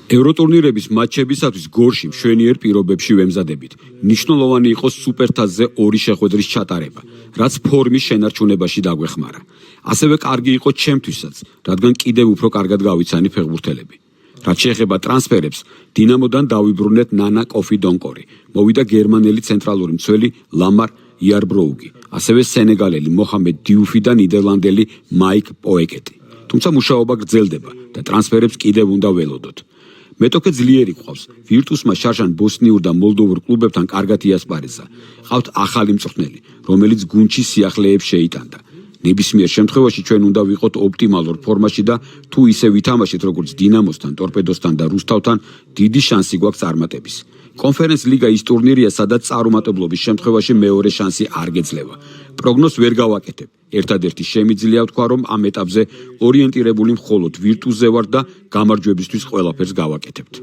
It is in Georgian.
ევროტურნირების მატჩებისათვის გორში მშვენიერ პირობებში ვემზადებით. ნიშნულოვანი იყო სუპერთასზე 2 შეხვედრის ჩატარება, რაც ფორმის შენარჩუნებაში დაგვეხმარა. ასევე კარგი იყო ჩემთვისაც, რადგან კიდევ უფრო კარგად გავიცანი ფეხბურთელები. რაც შეეხება ტრანსფერებს, დინამოდან დავიბრუნეთ ნანა კოფი-დონკორი. მოვიდა გერმანელი ცენტრალური მცველი ლამარ იარბროუგი, ასევე სენეგალელი მოჰამედ დიუფი და ნიდერლანდელი მაიკ პოეკეტი. თუმცა მუშაობა გრძელდება და ტრანსფერებს კიდევ უნდა ველოდოთ. მეტოქე ძლიერი ყავს. ვირტუსმა შარშან ბოსნიურ და მოლდოვურ კლუბებთან კარგად იასპარეზა. ყავთ ახალი მწვრთნელი, რომელიც გუნდში სიახლეებს შეიტანდა. ნებისმიერ შემთხვევაში ჩვენ უნდა ვიყოთ ოპტიმალურ ფორმაში და თუ ისე ვითამაშეთ როგორც დინამოსთან, ტორპედოსთან და რუსთავთან, დიდი შანსი გვაქვს წარმატების. კონფერენს ლიგა ის ტურნირია, სადაც წარუმატებლობის შემთხვევაში მეორე შანსი არ გეძლევა. პროგნოზს ვერ გავაკეთებ. ერთადერთი შემიძლია ვთქვა, რომ ამ ეტაპზე ორიენტირებული მხოლოდ ვირტუსზე ვარ და გამარჯვებისთვის ყველაფერს გავაკეთებთ.